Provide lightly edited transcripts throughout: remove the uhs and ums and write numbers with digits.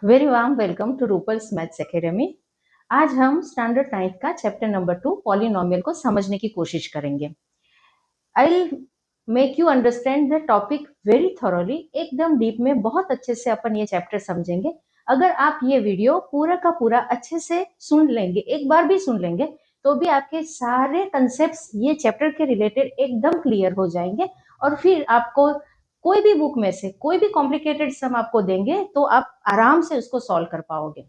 Very warm welcome to Rupal's maths academy. आज हम standard 9 का चैप्टर नंबर 2 पॉलिनोमियल को समझने की कोशिश करेंगे। I make you understand the topic very thoroughly, एकदम डीप में बहुत अच्छे से अपन ये चैप्टर समझेंगे। अगर आप ये वीडियो पूरा का पूरा अच्छे से सुन लेंगे, एक बार भी सुन लेंगे, तो भी आपके सारे कंसेप्ट्स ये चैप्टर के रिलेटेड एकदम क्लियर हो जाएंगे। और फिर आपको कोई भी बुक में से कोई भी कॉम्प्लिकेटेड सम आपको देंगे तो आप आराम से उसको सॉल्व कर पाओगे।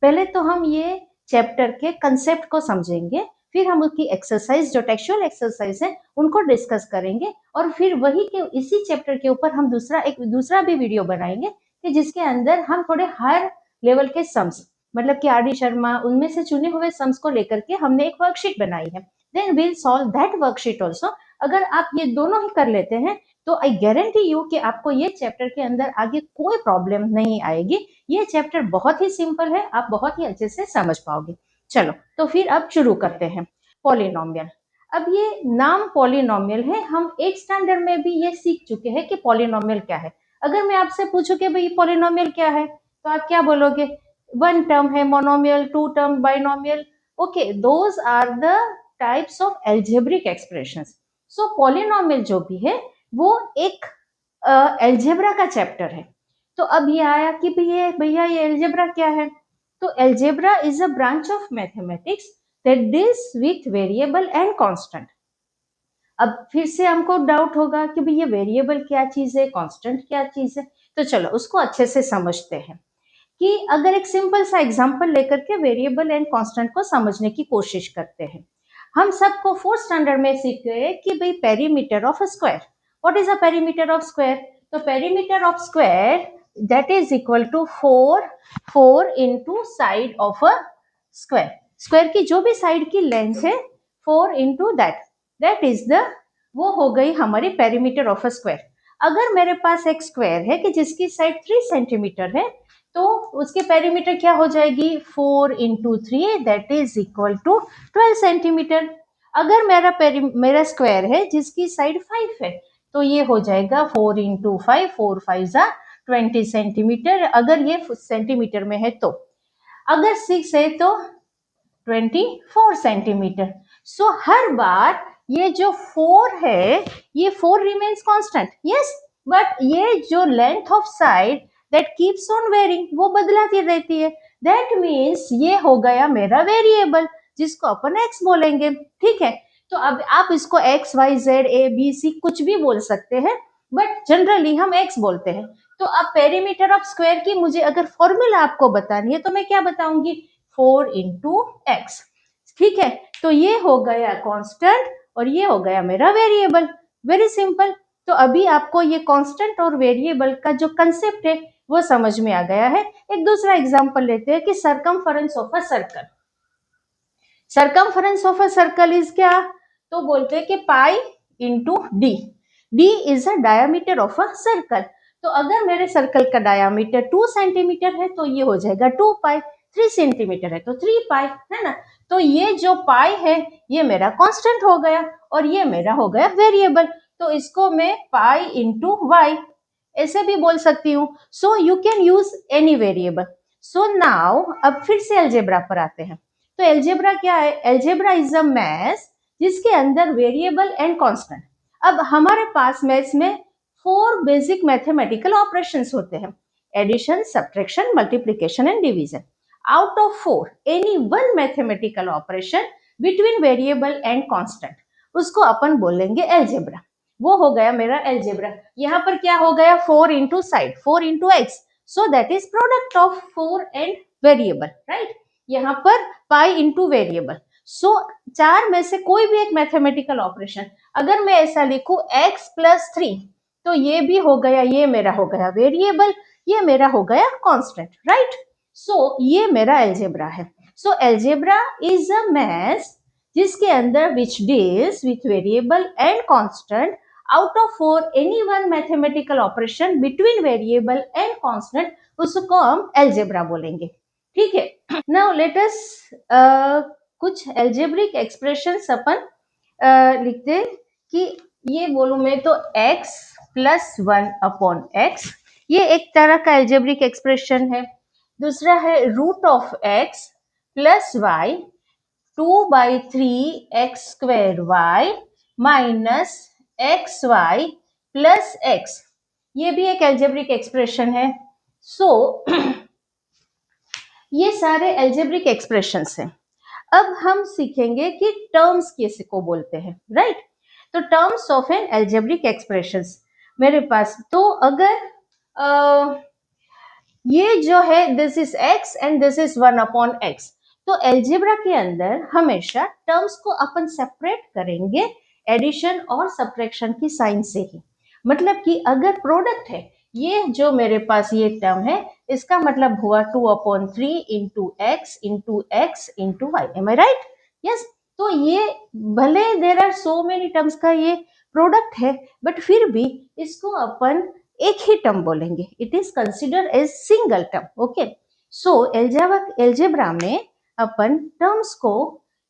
पहले तो हम ये चैप्टर के कंसेप्ट को समझेंगे, फिर हम उसकी एक्सरसाइज, जो टेक्सचुअल एक्सरसाइज है, उनको डिस्कस करेंगे, और फिर वही के इसी चैप्टर के ऊपर हम दूसरा भी वीडियो बनाएंगे कि जिसके अंदर हम थोड़े हायर लेवल के सम्स, मतलब कि आर डी शर्मा उनमें से चुने हुए सम्स को लेकर के हमने एक वर्कशीट बनाई है। Then we'll solve that worksheet also. अगर आप ये दोनों ही कर लेते हैं तो आई गारंटी यू कि आपको ये चैप्टर के अंदर आगे कोई प्रॉब्लम नहीं आएगी। ये चैप्टर बहुत ही सिंपल है, आप बहुत ही अच्छे से समझ पाओगे। चलो तो फिर अब शुरू करते हैं। पॉलिनोमियल, अब ये नाम पॉलिनोमियल है, हम एक स्टैंडर्ड में भी ये सीख चुके हैं कि पॉलिनोमियल क्या है। अगर मैं आपसे पूछूं कि भाई पॉलिनोमियल क्या है, तो आप क्या बोलोगे? वन टर्म है monomial, two term binomial. Okay, those are the types of algebraic expressions. So polynomial जो भी है वो एक एल्जेब्रा का चैप्टर है। तो अब ये आया कि भैया ये एल्जेब्रा क्या है? तो algebra is a branch of mathematics that deals with variable and constant. अब फिर से हमको डाउट होगा कि भाई ये वेरिएबल क्या चीज है, कांस्टेंट क्या चीज है। तो चलो उसको अच्छे से समझते हैं कि अगर एक सिंपल सा एग्जांपल लेकर के वेरिएबल एंड कांस्टेंट को समझने की कोशिश करते हैं। हम सबको फोर्थ स्टैंडर्ड में सीख गए कि भाई perimeter of a square. What is a perimeter of square? तो perimeter of square that is equal to 4 into side of a square. Square की जो भी साइड की लेंथ है 4 इंटू दैट इज द, वो हो गई हमारी पेरीमीटर ऑफ अ स्क्वायर। अगर मेरे पास एक स्क्वायर है कि जिसकी साइड 3 सेंटीमीटर है, तो उसकी पेरीमीटर क्या हो जाएगी? 4 into 3 that is equal to 12 centimetre. अगर मेरा स्क्वायर है जिसकी साइड 5 है, तो ये हो जाएगा 4 इंटू 5, 4 5 जा 20 सेंटीमीटर, अगर ये सेंटीमीटर में है तो। अगर 6 है तो 24 सेंटीमीटर। सो हर बार ये जो 4 है, ये 4 रिमेन्स कांस्टेंट, यस, बट ये जो length of side that keeps on varying, वो बदलाती रहती है। दैट मीन्स ये हो गया मेरा वेरिएबल, जिसको अपन एक्स बोलेंगे। ठीक है, तो अब आप इसको x y z a b c कुछ भी बोल सकते हैं, बट जनरली हम एक्स बोलते हैं। तो अब पेरीमीटर ऑफ स्क्वायर की मुझे अगर फॉर्मूला आपको बतानी है तो मैं क्या बताऊंगी? 4 इंटू एक्स। ठीक है, तो ये हो गया कांस्टेंट और ये हो गया मेरा वेरिएबल। Very simple. तो अभी आपको ये कांस्टेंट और वेरिएबल का जो कंसेप्ट है वो समझ में आ गया है। एक दूसरा एग्जांपल लेते हैं कि circumference of a circle. Circumference of a circle is क्या? तो बोलते हैं कि pi into D. D is a diameter of a circle. तो अगर मेरे सर्कल का डायमीटर 2 सेंटीमीटर है तो ये हो जाएगा 2 पाई। 3 सेंटीमीटर है तो 3 पाई, है ना? तो ये जो पाई है ये मेरा कांस्टेंट हो गया और ये मेरा हो गया वेरिएबल। तो इसको मैं पाई इंटू वाई ऐसे भी बोल सकती हूँ। So you can use any variable. So now अब फिर से अलजेब्रा पर आते हैं। तो एल्जेब्रा क्या है? एल्जेब्रा इज अ मैथ जिसके अंदर वेरिएबल एंड कांस्टेंट। अब हमारे पास मैथ्स में 4 बेसिक मैथमेटिकल ऑपरेशंस होते हैं: addition, subtraction, multiplication and division. Out of 4 any one mathematical operation between variable and constant, उसको अपन बोलेंगे एल्जेब्रा। वो हो गया मेरा एल्जेब्रा। यहाँ पर क्या हो गया? 4 into side, 4 into x, so that is product of 4 and variable, right? यहाँ पर पाई इंटू वेरिएबल। सो 4 में से कोई भी एक मैथमेटिकल ऑपरेशन अगर मैं ऐसा लिखूं x प्लस 3, तो ये भी हो गया, ये मेरा हो गया वेरिएबल, ये मेरा हो गया कांस्टेंट, राइट? सो ये मेरा एल्जेब्रा है। सो एल्जेब्रा इज अ मैथ जिसके अंदर which deals with variable and constant out of 4 any one mathematical operation between variable and constant, उसको हम एल्जेब्रा बोलेंगे। ठीक है, नाउ लेट अस कुछ एल्जेब्रिक एक्सप्रेशंस अपन लिखते कि ये बोलूं मैं तो x प्लस 1 अपॉन एक्स, ये एक तरह का एल्जेब्रिक एक्सप्रेशन है। दूसरा है root of x plus y 2/3 x² y minus x y plus x. ये भी एक एल्जेब्रिक एक्सप्रेशन है। सो ये सारे एल्जेब्रिक एक्सप्रेशंस हैं। अब हम सीखेंगे कि टर्म्स किसी को बोलते हैं, राइट? तो terms of an algebraic expressions मेरे पास, तो अगर ये जो है this is x and this is 1/x, तो एल्जेब्रा के अंदर हमेशा टर्म्स को अपन सेपरेट करेंगे एडिशन और सब्ट्रैक्शन की साइन से ही। मतलब कि अगर प्रोडक्ट है, ये जो मेरे पास ये टर्म है, इसका मतलब हुआ 2/3 into x into y. Am I right? Yes. तो ये भले there are so many terms का ये प्रोडक्ट है, बट फिर भी इसको अपन एक ही टर्म बोलेंगे। It is consider as single term. Okay, so algebra में अपन टर्म्स को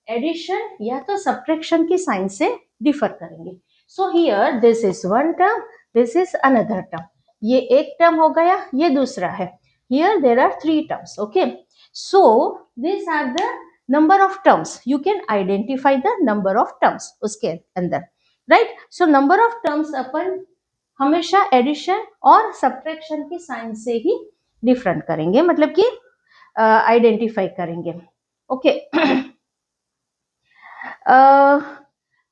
एडिशन या तो सब्ट्रैक्शन की साइन से डिफर करेंगे। So here this is one term, this is another term. ये एक टर्म हो गया, ये दूसरा है। Here there are 3 terms. Okay, so this are the number of terms. You can identify the number of terms उसके अंदर, right? So number of terms अपन हमेशा एडिशन और सब्ट्रैक्शन की साइन से ही डिफरेंट करेंगे, मतलब कि आइडेंटिफाई करेंगे। ओके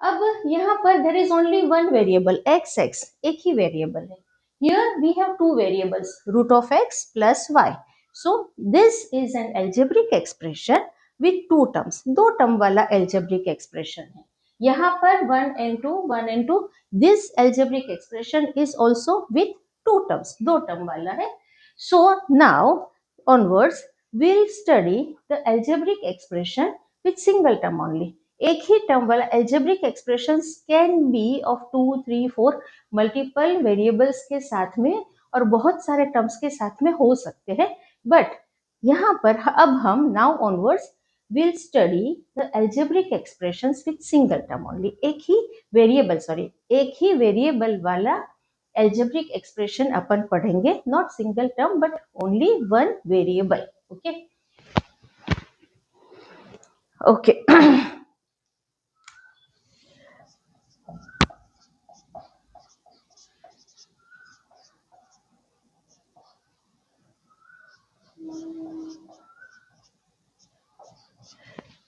अब यहाँ पर there is only one variable x, एक ही वेरिएबल है। Here we have 2 variables, root of x plus y. So this is an algebraic expression with 2 terms. 2 term वाला एल्जेब्रिक एक्सप्रेशन है। यहाँ पर 1 and 2 this algebraic expression is also with 2 terms, 2 term वाला है। So now onwards we'll study the algebraic expression with single term only. एक ही term वाला algebraic expressions can be of 2, 3, 4 multiple variables के साथ में और बहुत सारे टर्म्स के साथ में हो सकते हैं। बट यहाँ पर अब हम now onwards will study the algebraic expressions with single term only. एक ही वेरिएबल वाला एल्जेब्रिक एक्सप्रेशन अपन पढ़ेंगे, not single term but only one variable. Okay okay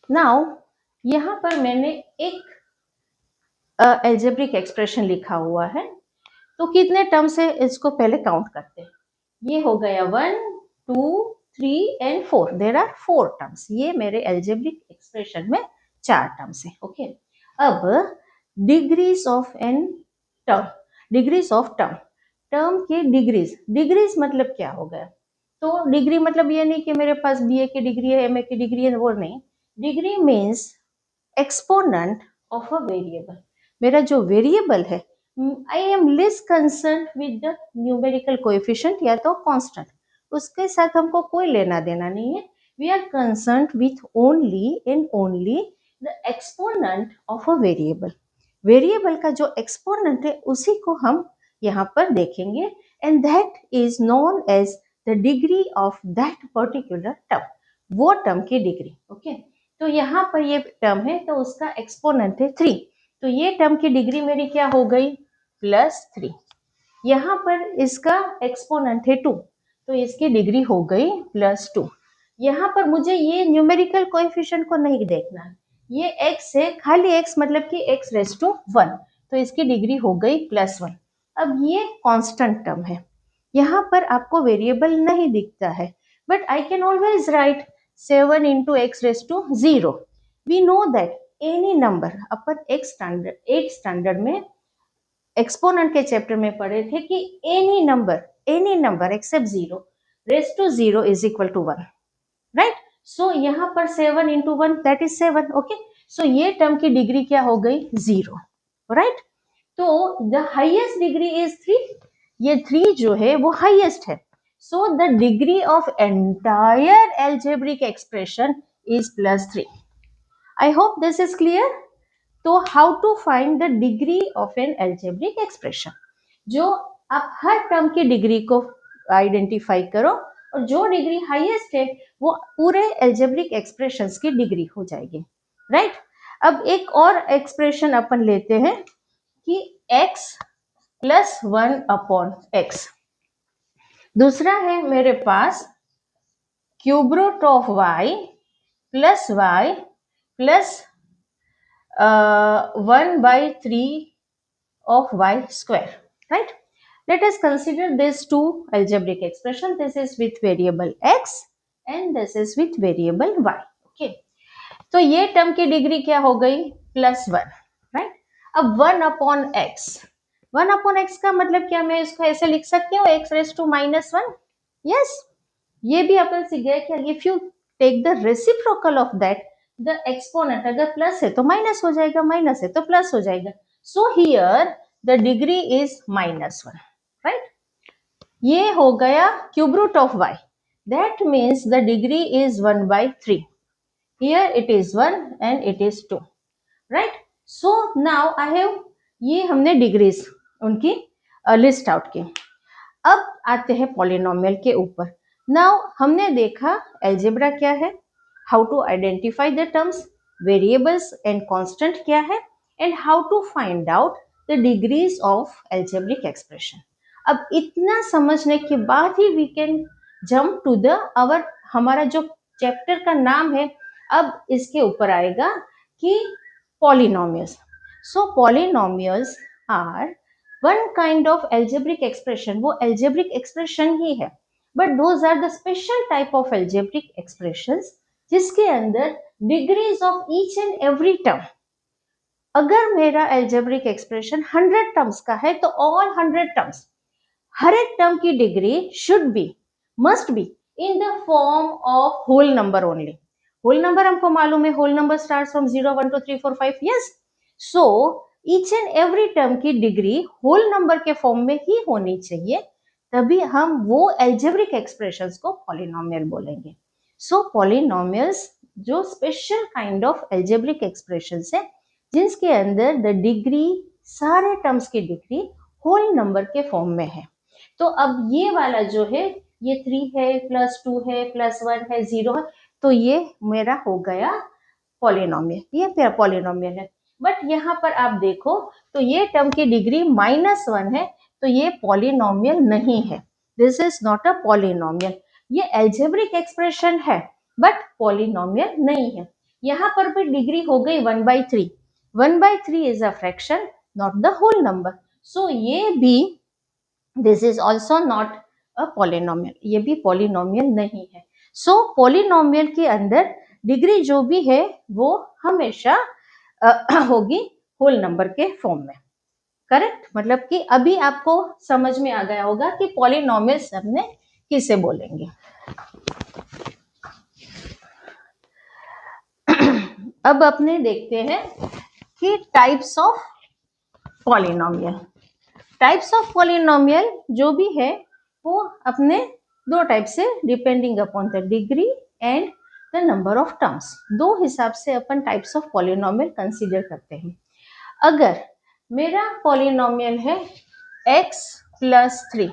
now यहाँ पर मैंने एक एल्जेब्रिक एक्सप्रेशन लिखा हुआ है। तो कितने टर्म्स है इसको पहले काउंट करते हैं। ये हो गया 1, 2, 3 एंड 4। There are 4 terms. ये मेरे एल्जेब्रिक एक्सप्रेशन में 4 टर्म्स है। ओके, अब degrees of an term, degrees of term, term के डिग्रीज मतलब क्या हो गया? तो डिग्री मतलब ये नहीं कि मेरे पास बीए की डिग्री है, एमए की डिग्री है, वो नहीं। Degree means exponent of a variable. मेरा जो वेरिएबल है, I am less concern with the numerical coefficient या तो कांस्टेंट, उसके साथ हमको कोई लेना देना नहीं है। We are concern with only and only the exponent of a variable. Variable का जो एक्सपोनेंट है उसी को हम यहाँ पर देखेंगे, and that is known as the degree of that particular term, वो टर्म की डिग्री। ओके, तो यहाँ पर ये टर्म है तो उसका एक्सपोनेंट है 3, तो ये टर्म की डिग्री मेरी क्या हो गई? +3। यहाँ पर इसका एक्सपोनेंट है 2, तो इसकी डिग्री हो गई +2। यहाँ पर मुझे ये न्यूमेरिकल कोएफिशिएंट को नहीं देखना है, ये x है, खाली x मतलब कि x⁻1, तो इसकी डिग्री हो गई +1। अब ये कांस्टेंट टर्म है, यहाँ पर आपको वेरिएबल नहीं दिखता है, but I can always write 7 into x⁻0। We know that any number, अपन एक स्टैंडर्ड में एक्सपोनेंट के चैप्टर में पढ़े थे कि any number except 0 is equal to 1, right? So यहाँ पर 7 into 1 that is 7। Okay, so ये टर्म की डिग्री क्या हो गई? 0, राइट? तो द हाईएस्ट डिग्री इज 3, ये 3 जो है वो हाईएस्ट है। So the degree of entire algebraic expression is +3। I hope this is clear. तो how to find the degree of an algebraic expression? जो आप हर टर्म की डिग्री को आइडेंटिफाई करो और जो डिग्री हाईएस्ट है वो पूरे एल्जेब्रिक एक्सप्रेशंस की डिग्री हो जाएगी, राइट। अब एक और एक्सप्रेशन अपन लेते हैं कि x प्लस 1 अपॉन एक्स। दूसरा है मेरे पास cube root of y plus 1/3 of y square, right? Let us consider these two algebraic expression. This is with variable x and this is with variable y. Okay. तो ये term की degree क्या हो गई? +1, राइट। अब 1 upon x का मतलब क्या? मैं इसको ऐसे लिख सकती हूँ x raised to -1। यस, ये भी अपन सीख गए कि if you take the reciprocal of that, the exponent अगर प्लस है तो माइनस हो जाएगा, माइनस है तो प्लस हो जाएगा। So here the degree is -1, right. ये हो गया cube root of y, that means the degree is 1/3। Here it is 1 and it is 2, right? So now I have, ये हमने डिग्रीज उनकी लिस्ट आउट की। अब आते हैं पॉलिनोमियल के ऊपर। नाउ हमने देखा एल्जेब्रा क्या है, how to identify the terms, variables and constant क्या है, and how to find out the degrees of algebraic expression. अब इतना समझने के बाद ही we can jump to the हमारा जो चैप्टर का नाम है, अब इसके ऊपर आएगा कि polynomials. So polynomials are one kind of algebraic expression, वो एल्जेब्रिक एक्सप्रेशन ही है, but those are the special type of algebraic expressions जिसके अंदर degrees of each and every term, अगर मेरा एल्जेब्रिक एक्सप्रेशन 100 टर्म्स का है तो ऑल 100 टर्म्स, हर एक टर्म की degree should be, must be in the form of whole number only. Whole number हमको मालूम है, whole number starts from 0 1 2 3 4 5, yes. So each and every term की डिग्री होल नंबर के फॉर्म में ही होनी चाहिए, तभी हम वो एल्जेब्रिक एक्सप्रेशंस को पॉलिनोमियल बोलेंगे। सो पॉलिनोमियल्स जो special kind of algebraic expressions है जिसके अंदर द डिग्री, सारे टर्म्स की डिग्री होल नंबर के फॉर्म में है। तो अब ये वाला जो है, ये 3 है, +2 है, +1 है, 0 है, तो ये मेरा हो गया पॉलिनोमियल, ये मेरा पॉलिनोमियल है। बट यहाँ पर आप देखो तो ये टर्म की डिग्री -1 है, तो ये पॉलिनोमियल नहीं है, this is not a polynomial. ये एल्जेब्रिक एक्सप्रेशन है बट पॉलिनोमियल नहीं है। यहाँ पर भी डिग्री हो गई 1/3, 1/3 is a fraction, not the whole number, so ये भी this is also not a polynomial, ये भी पॉलिनोमियल नहीं है। सो पॉलिनोमियल के अंदर डिग्री जो भी है वो हमेशा होगी होल नंबर के फॉर्म में, करेक्ट। मतलब कि अभी आपको समझ में आ गया होगा कि पॉलिनोमियल्स हमने किसे बोलेंगे। अब अपने देखते हैं कि types of polynomial. Types of polynomial जो भी है वो अपने दो टाइप से, depending upon the degree and the number of terms, दो हिसाब से अपन टाइप्स ऑफ पॉलिनोमियल कंसीडर करते हैं। अगर मेरा पॉलिनोमियल है x + 3,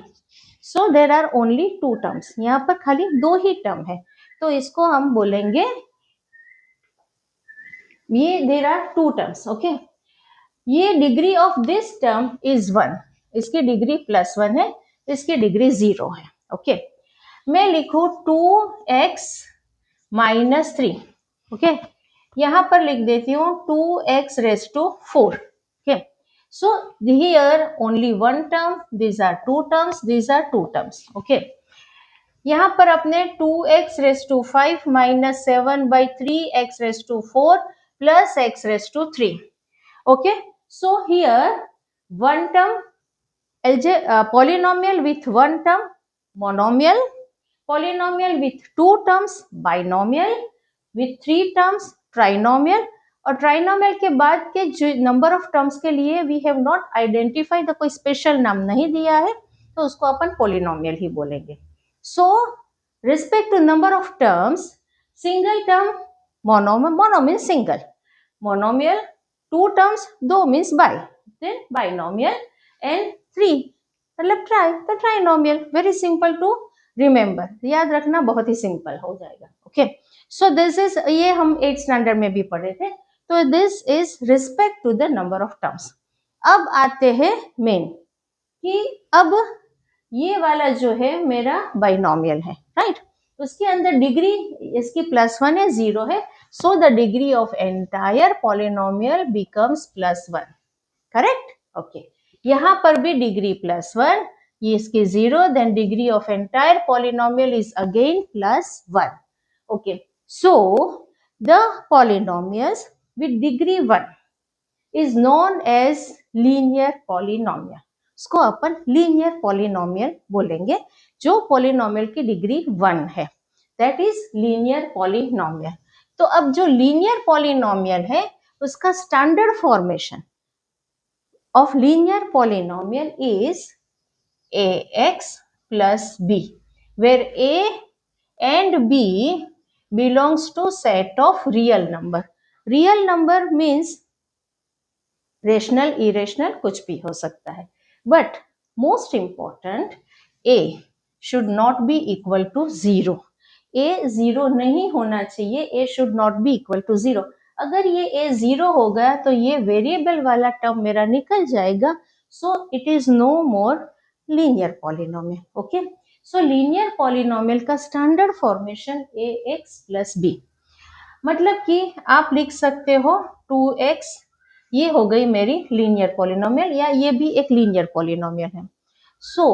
so there are only 2 terms, यहाँ पर खाली 2 ही टर्म है, तो इसको हम बोलेंगे, ये देर आर 2 टर्म्स, ओके। ये degree of this term is 1, इसकी डिग्री +1 है, इसकी डिग्री 0 है, ओके। मैं लिखूं 2x - 3, ओके। यहाँ पर लिख देती हूँ 2x raised to 4, okay. So here only 1 term, these are 2 terms, these are 2 terms, okay. यहाँ पर अपने 2x raised to 5 - 7/3x raised to 4 plus x raised to 3, okay. So here one term polynomial with 1 term monomial, polynomial with 2 terms binomial, with 3 terms trinomial, और trinomial के बाद के जो number of terms के लिए वी हैव नॉट आइडेंटिफाइड, कोई special नाम नहीं दिया है, तो उसको अपन पॉलिनोमियल ही बोलेंगे। So respect to number of terms, single term mono means single, monomial 2 terms 2 means bi, then binomial and 3 मतलब ट्राई, तो trinomial, very simple to remember याद रखना बहुत ही सिंपल हो जाएगा. ओके, सो दिस इज, ये हम 8th स्टैंडर्ड में भी पढ़े थे. तो this is respect to the number of terms. अब आते हैं मेन कि अब ये वाला जो है मेरा बाइनोमियल है, राइट. उसके अंदर डिग्री इसकी +1 है, 0 है. So the degree of entire polynomial becomes +1. Correct. Okay, यहाँ पर भी डिग्री +1, ये इसकी 0, then degree of entire polynomial is again +1. Okay, so the polynomials with degree 1 is known as linear polynomial. इसको अपन लीनियर पॉलिनोमियल बोलेंगे जो पॉलिनोमियल की degree 1 है, दैट इज लीनियर पॉलिनोमियल. तो अब जो लीनियर पॉलिनोमियल है उसका standard formation of linear polynomial is ax plus b, where a and b belongs to set of real number. Real number means rational, irrational कुछ भी हो सकता है. But most important, a should not be equal to 0. A 0 नहीं होना चाहिए. A should not be equal to 0. अगर ये ए 0 हो गया तो ये वेरिएबल वाला टर्म मेरा निकल जाएगा. So it is no more linear polynomial. Okay, so linear polynomial का standard formation a x plus b. मतलब कि आप लिख सकते हो 2x, ये हो गई मेरी लीनियर पॉलिनोमियल, या ये भी एक लीनियर पॉलिनोमियल है. सो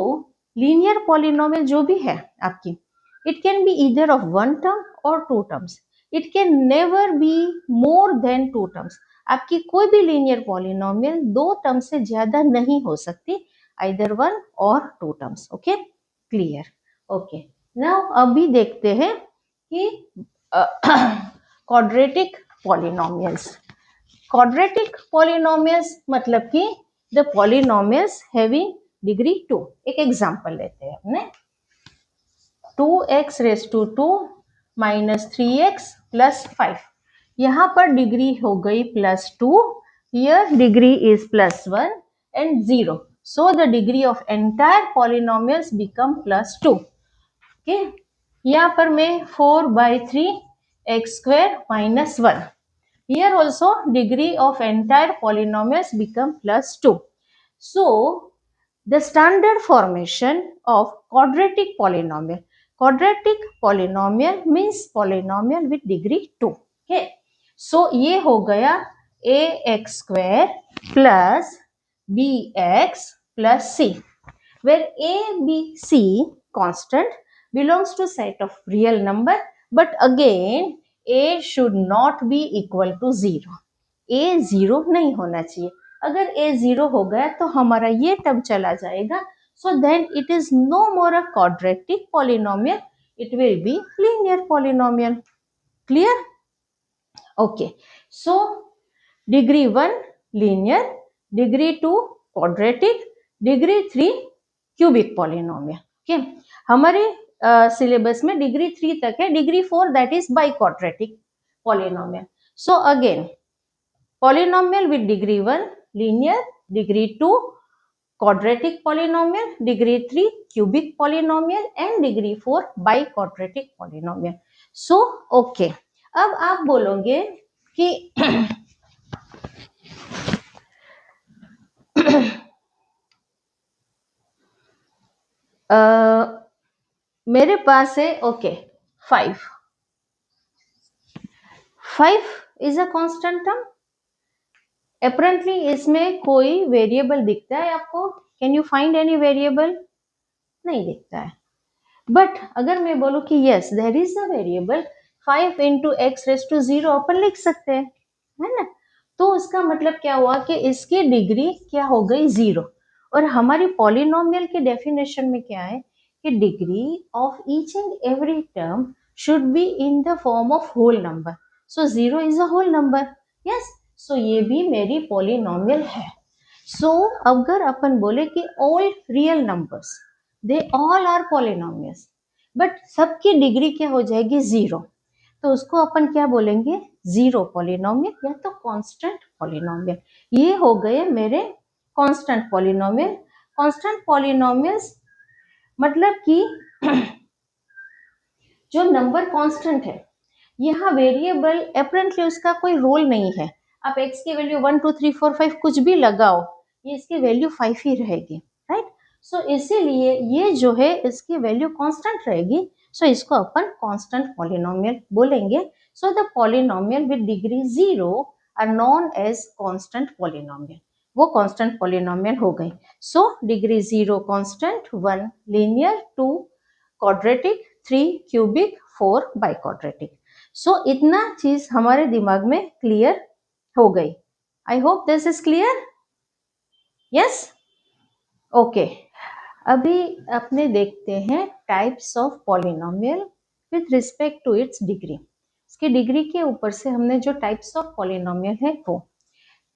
लीनियर पॉलिनोमियल जो भी है आपकी, it can be either of 1 term और 2 terms. It can never be more then 2 terms. आपकी कोई भी लीनियर पॉलिनोमियल 2 टर्म से ज्यादा नहीं हो सकती, आइदर 1 और 2 terms. Okay, clear. Okay, now अभी देखते हैं कि क्वाड्रेटिक पॉलिनोमियल्स. क्वाड्रेटिक पॉलिनोमियल्स मतलब कि द पॉलिनोमियल्स हैविंग डिग्री 2. एक एग्जांपल लेते हैं हमने, 2x raise to 2 minus 3x plus 5. यहाँ पर डिग्री हो गई +2, here degree is +1 and 0. So the degree of entire polynomials become +2. Okay, यहाँ पर मैं 4/3 x² minus 1. Here also degree of entire polynomials become +2. So the standard formation of quadratic polynomial. Quadratic polynomial means polynomial with degree 2. Okay. So ये हो गया ax² plus bx plus c, where a, b, c constant belongs to set of real number, but again a should not be equal to 0. a 0 नहीं होना चाहिए. अगर a 0 हो गया तो हमारा ये टर्म चला जाएगा. So then it is no more a quadratic polynomial. It will be linear polynomial. Clear? Okay. So degree 1 linear, degree 2 quadratic, degree 3 cubic polynomial. Okay. हमारे syllabus में degree 3 तक है. Degree 4 that is biquadratic polynomial. So again, polynomial with degree 1 linear, degree 2 quadratic polynomial, degree 3 cubic polynomial and degree 4 biquadratic polynomial. So okay, अब आप बोलोगे कि मेरे पास है okay 5 is a constant term. Apparently इसमें कोई वेरिएबल दिखता है आपको? Can you find any variable? नहीं दिखता है. बट अगर मैं बोलूं कि yes there is a variable 5 into x raised to 0, अपन लिख सकते हैं, है ना. तो उसका मतलब क्या हुआ कि इसकी डिग्री क्या हो गई 0. और हमारी पॉलिनोमियल के डेफिनेशन में क्या है कि degree of each and every term should be in the form of whole number. So 0 is a whole number. Yes, so ये भी मेरी पॉलिनोमियल है. सो अगर अपन बोले कि all real numbers they all are polynomials, but सबकी डिग्री क्या हो जाएगी 0, तो उसको अपन क्या बोलेंगे? 0 पॉलिनोमियल या तो कांस्टेंट पॉलिनोमियल. ये हो गए मेरे कांस्टेंट पॉलिनोमियल. कांस्टेंट पॉलिनोमियल्स मतलब कि जो नंबर कांस्टेंट है, यहाँ वेरिएबल अपेरेंटली उसका कोई रोल नहीं है, आप x की वैल्यू 1 2 3 4 5 कुछ भी लगाओ, ये इसकी वैल्यू 5 ही रहेगी, राइट। सो इसीलिए ये जो है इसकी वैल्यू कांस्टेंट रहेगी, सो इसको अपन कांस्टेंट पॉलिनोमियल बोलेंगे। So the polynomial with degree 0 are known as constant polynomial, वो कांस्टेंट पॉलिनोमियल हो गई। So degree 0 constant, 1 linear, 2 quadratic, 3 cubic, 4 biquadratic. सो इतना चीज हमारे दिमाग में क्लियर हो गई। I hope this is clear. Yes, okay. अभी अपने देखते हैं types of polynomial with respect to its degree. इसकी डिग्री के ऊपर से हमने जो टाइप्स ऑफ पॉलिनोमियल है वो,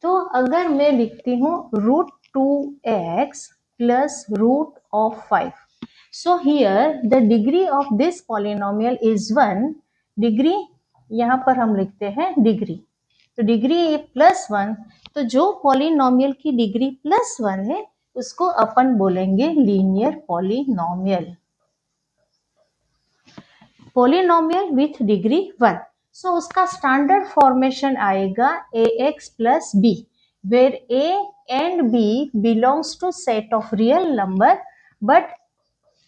तो अगर मैं लिखती हूँ √2x plus √5, so here the degree of this polynomial is 1, degree यहाँ पर हम लिखते हैं डिग्री, तो डिग्री +1, तो जो पॉलिनोमियल की डिग्री +1 है उसको अपन बोलेंगे linear polynomial, polynomial with degree 1। सो उसका स्टैंडर्ड फॉर्मेशन आएगा ax plus b, where a and b belongs to set of real number but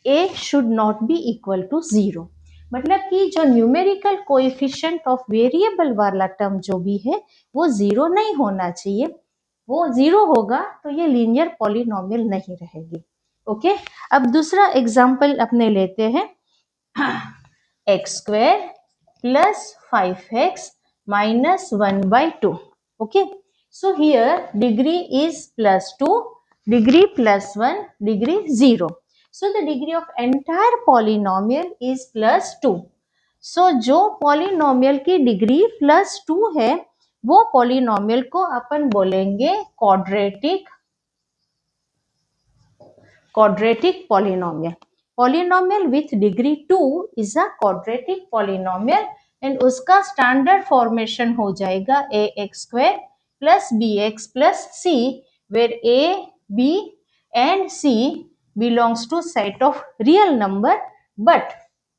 a should not be equal to 0। मतलब कि जो न्यूमेरिकल कोएफिशिएंट ऑफ वेरिएबल वाला term जो भी है वो 0 नहीं होना चाहिए, वो 0 होगा तो ये लीनियर पॉलिनोमियल नहीं रहेगी। ओके, अब दूसरा एग्जांपल अपने लेते हैं x² plus 5x minus 1/2। okay, so here degree is +2, degree +1, degree 0, so the degree of entire polynomial is +2। so जो polynomial की डिग्री +2 है वो polynomial को अपन बोलेंगे quadratic polynomial। polynomial with degree 2 is a quadratic polynomial and उसका standard formation हो जाएगा ax² plus bx plus c, where a, b and c belongs to set of real number but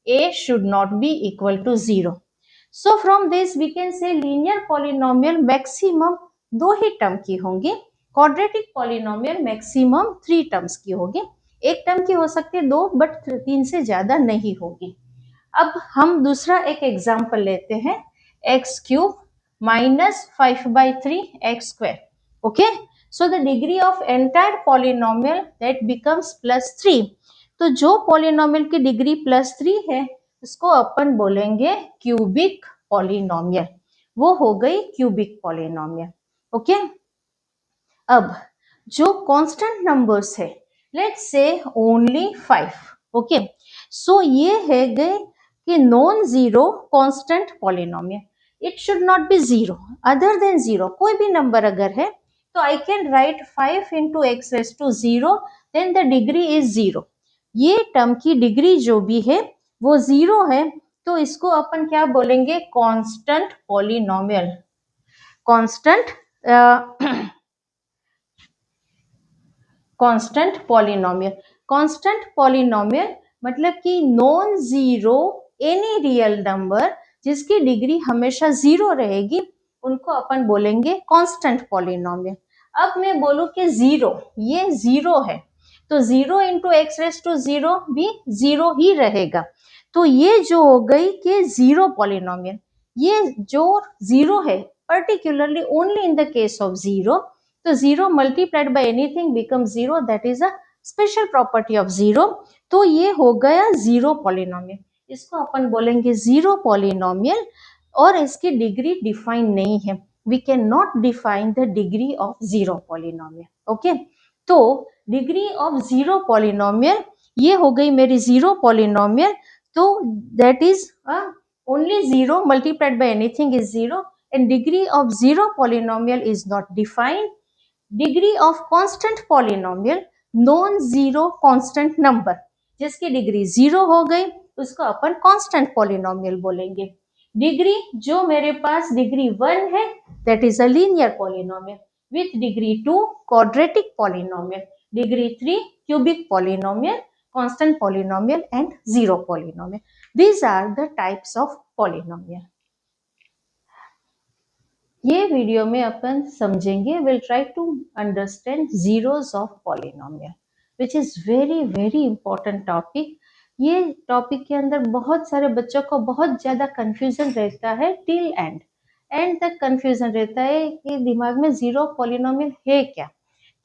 a should not be equal to 0। so from this we can say linear polynomial maximum 2 he term की होंगी, quadratic polynomial maximum 3 terms की होगी, एक term की हो सकती है 2 but 3 से ज्यादा नहीं होगी। अब हम दूसरा एक एग्जांपल लेते हैं x³ minus 5/3x²। Okay, so the degree of entire polynomial that becomes +3, तो जो पॉलिनोमियल की डिग्री +3 है उसको अपन बोलेंगे क्यूबिक पॉलिनोमियल, वो हो गई क्यूबिक पॉलिनोमियल। ओके, अब जो कांस्टेंट नंबर्स है let's say only 5। Okay, so ये है गए कि non zero constant polynomial, it should not be 0 other than 0, कोई भी नंबर अगर है तो I can write 5 into x raised to 0 then the degree is 0। ये टर्म की डिग्री जो भी है वो 0 है, तो इसको अपन क्या बोलेंगे constant polynomial, constant constant polynomial. Constant polynomial मतलब कि non zero any real number जिसकी डिग्री हमेशा 0 रहेगी उनको अपन बोलेंगे कांस्टेंट पॉलिनोमियल। अब मैं बोलूं कि 0, ये 0 है तो 0 into x raised to 0 भी 0 ही रहेगा, तो ये जो हो गई कि 0 पॉलिनोमियल, ये जो 0 है particularly only in the case of 0, तो 0 multiplied by anything becomes 0, that is a special property of 0, तो ये हो गया 0 पॉलिनोमियल, इसको अपन बोलेंगे 0 पॉलिनोमियल और इसकी डिग्री डिफाइन नहीं है, we cannot define the degree of 0 polynomial। Okay, तो डिग्री ऑफ 0 पॉलिनोमियल ये हो गई मेरी 0 पॉलिनोमियल, तो that is only 0 multiplied by anything is 0 and degree of 0 polynomial is not defined। Degree of constant polynomial non zero constant number जिसकी degree 0 हो गई उसको अपन कांस्टेंट पॉलिनोमियल बोलेंगे। डिग्री जो मेरे पास डिग्री 1 है that is a linear polynomial, with degree 2 quadratic polynomial, degree 3 cubic polynomial constant polynomial and zero polynomial. These are the types of polynomial. ये video में अपन समझेंगे, will try to understand zeros of polynomial, which is very very important topic. ये topic के अंदर बहुत सारे बच्चों को बहुत ज्यादा कंफ्यूजन रहता है टिल एंड तक कंफ्यूजन रहता है कि दिमाग में जीरो पॉलिनोमियल है क्या.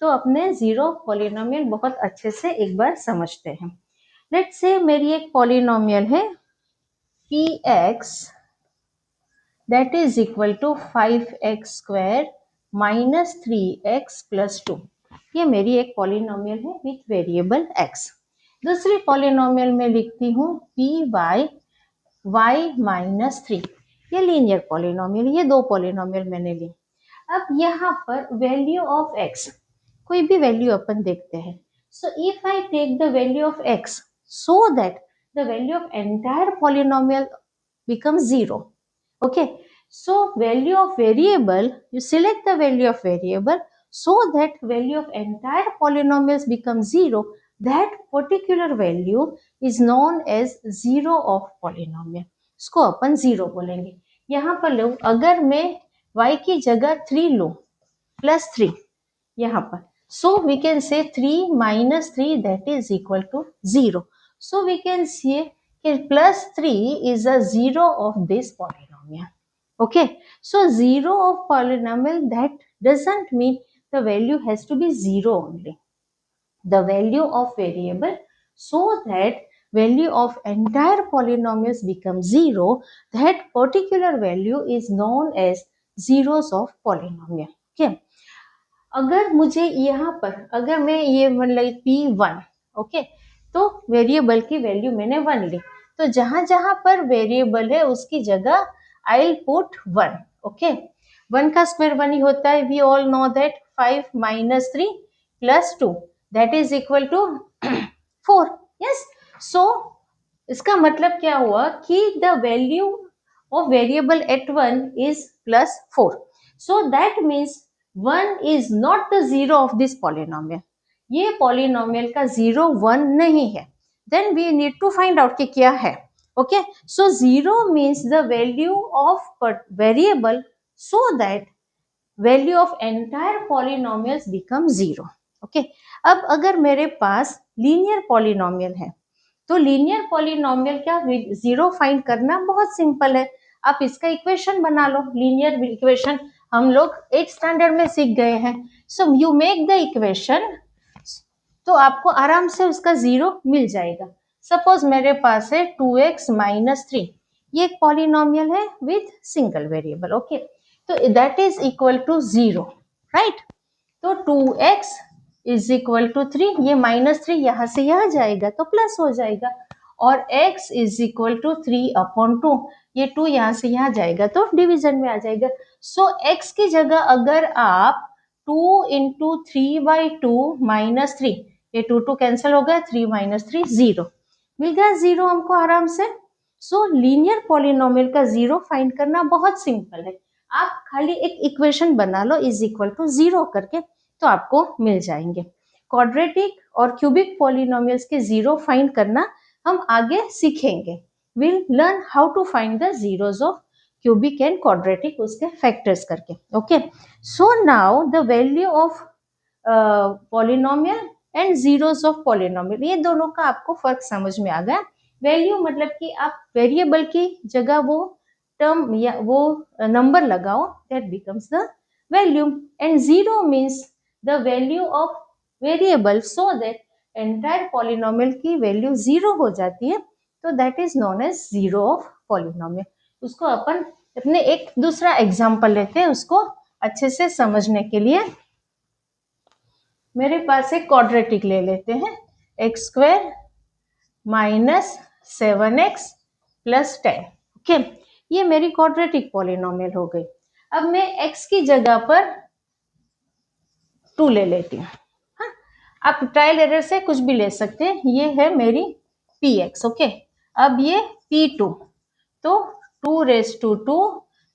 तो अपने जीरो पॉलिनोमियल बहुत अच्छे से एक बार समझते हैं. लेट्स से मेरी एक पॉलिनोमियल है px that is equal to 5x square minus 3x plus 2. ये मेरी एक पॉलिनोमियल है विथ वेरिएबल x. दूसरी पॉलिनोमियल में लिखती हूँ py y minus 3. ये लीनियर पॉलिनोमियल, ये दो पॉलिनोमियल मैंने ली. अब यहाँ पर वैल्यू ऑफ x, कोई भी वैल्यू अपन देखते हैं. So if I take the value of x so that the value of entire polynomial becomes 0. Okay, so value of variable, you select the value of variable so that value of entire polynomials becomes 0. That particular value is known as zero of polynomial. इसको अपन 0 बोलेंगे. यहाँ पर लो, अगर मैं y की जगह 3 लूँ plus 3 यहाँ पर, so we can say 3 minus 3 that is equal to 0. So we can say plus 3 is a zero of this polynomial. Okay, so zero of polynomial, that doesn't mean the value has to be 0 only. The value of variable, so that value of entire polynomials becomes 0, that particular value is known as zeros of polynomial. Okay, अगर मुझे यहाँ पर, अगर मैं ये मतलब p1, okay, तो variable की वैल्यू मैंने 1 ली, तो जहां जहां पर वेरिएबल है उसकी जगह I'll put 1. ओके, 1 का स्क्वायर 1 ही होता है. We all know that 5 minus 3 plus 2 that is equal to 4. yes, so इसका मतलब क्या हुआ कि the value of variable eight 1 is plus 4. so that means 1 is not the zero of this polynomial. ये पॉलिनोमियल का 0 1 नहीं है. then we need to find out कि क्या है. okay, so 0 means the value of variable so that value of entire polynomials become 0. okay, अब अगर मेरे पास लीनियर पॉलिनोमियल है तो लीनियर पॉलिनोमियल क्या, 0 फाइंड करना बहुत सिंपल है. आप इसका इक्वेशन बना लो. लीनियर इक्वेशन हम लोग 8th स्टैंडर्ड में सीख गए हैं. So you make the equation, तो आपको आराम से उसका 0 मिल जाएगा. सपोज मेरे पास है 2x minus 3. ये एक पॉलिनोमियल है विथ सिंगल वेरिएबल. ओके, तो that is equal to 0, right. तो 2x इज इक्वल टू 3. ये -3 यहाँ से यहाँ जाएगा तो प्लस हो जाएगा, और x इज इक्वल टू 3/2. ये 2 यहाँ से यहाँ जाएगा तो डिवीजन में आ जाएगा. सो x की जगह अगर आप 2 into 3/2 minus 3, ये 2 कैंसिल हो गया, 3 minus 3 0, मिल गया 0 हमको आराम से. सो लीनियर पॉलिनोमियल का 0 फाइंड करना बहुत सिंपल है. आप खाली एक इक्वेशन बना लो इज इक्वल टू 0 करके, तो आपको मिल जाएंगे. क्वाड्रेटिक और क्यूबिक पॉलिनोमियल्स के 0 फाइंड करना हम आगे सीखेंगे. Will learn how to find the zeros of cubic and quadratic, उसके फैक्टर्स करके. Okay, so now the value of polynomial and zeros of polynomial, ये दोनों का आपको फर्क समझ में आ गया. वैल्यू मतलब कि आप वेरिएबल की जगह वो टर्म या वो नंबर लगाओ, that becomes the value. And zero means the value of variable so that entire polynomial की वैल्यू 0 हो जाती है, तो that is known as zero of polynomial. उसको अपन अपने एक दूसरा एग्जाम्पल लेते हैं उसको अच्छे से समझने के लिए. मेरे पास एक क्वाड्रेटिक ले लेते हैं. x² minus 7x plus 10. Okay, ये मेरी क्वाड्रेटिक पॉलिनोमियल हो गई. अब मैं x की जगह पर 2 ले लेती हूँ. हाँ, आप ट्रायल एरर से कुछ भी ले सकते हैं. ये है मेरी px. ओके, अब ये p2, तो 2 raised to 2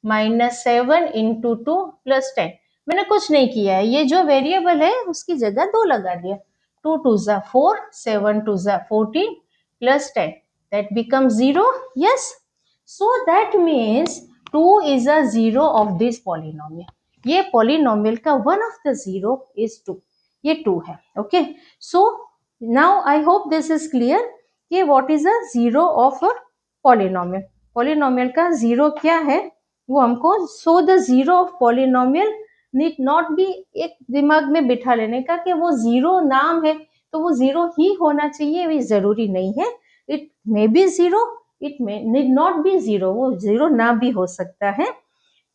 minus 7 into 2 plus 10. मैंने कुछ नहीं किया है, ये जो वेरिएबल है उसकी जगह 2 लगा दिया. 2 2 जा 4, 7 2 जा 14 plus 10, that becomes 0. Yes, so that means 2 is a zero of this polynomial. ये polynomial का one of the zero is 2. ये 2 है. Okay, so now I hope this is clear कि what is a zero of a polynomial. Polynomial का zero क्या है वो हमको, so the zero of polynomial need not be, एक दिमाग में बिठा लेने का कि वो जीरो नाम है तो वो जीरो ही होना चाहिए, ये जरूरी नहीं है. It may be zero, it may need not be zero, वो जीरो ना भी हो सकता है.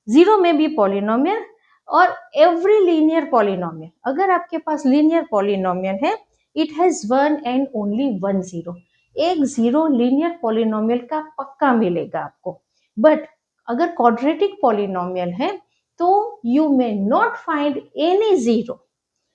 जीरो में भी पॉलिनोमियल और एवरी लीनियर पॉलिनोमियल, अगर आपके पास लीनियर पॉलिनोमियल है it has one and only one zero. एक जीरो लीनियर पॉलिनोमियल का पक्का मिलेगा आपको. बट अगर क्वाड्रेटिक पॉलिनोमियल है तो you may not find any zero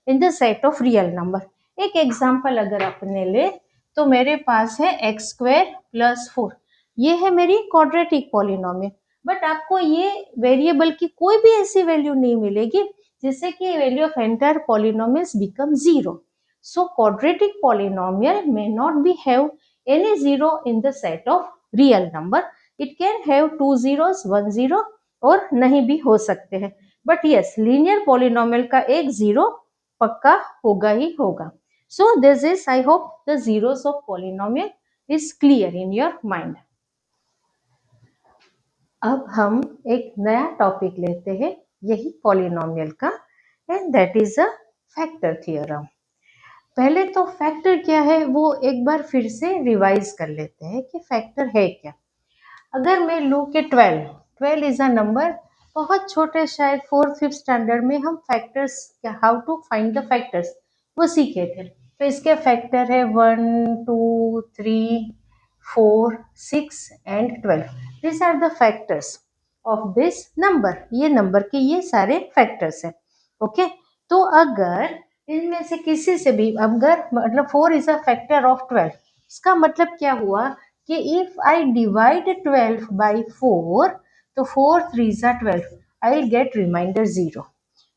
in the set of real number. एक एग्जांपल अगर अपने ले तो मेरे पास है एक्स स्क्वायर प्लस 4, ये है मेरी क्वाड्रेटिक पॉलिनोमियल. बट आपको ये वेरिएबल की कोई भी ऐसी वैल्यू नहीं मिलेगी जिससे कि value of entire polynomials become zero. So quadratic polynomial may not be have any zero in the set of real number. It can have 2 zeros 1 zero और नहीं भी हो सकते हैं. बट यस, लीनियर पॉलिनोमियल का एक जीरो पक्का होगा ही होगा. So this is, I hope the zeros of polynomial is clear in your mind. अब हम एक नया टॉपिक लेते हैं यही पॉलिनोमियल का, and that is a factor theorem. पहले तो फैक्टर क्या है वो एक बार फिर से रिवाइज कर लेते हैं कि फैक्टर है क्या. अगर मैं लूँ कि 12 इज अ नंबर, बहुत छोटे शायद 4th-5th स्टैंडर्ड में हम factors, how to find the factors वो सीखे थे. तो इसके फैक्टर है 1 2 3 4 6 and 12. This are the factors of this number. ये नंबर के ये सारे फैक्टर्स हैं. ओके, तो अगर इनमें से किसी से भी, अगर मतलब 4 इज अ फैक्टर ऑफ 12, इसका मतलब क्या हुआ कि इफ आई डिवाइड 12 बाई 4 तो 4 3 जा 12, आई विल गेट रिमाइंडर 0.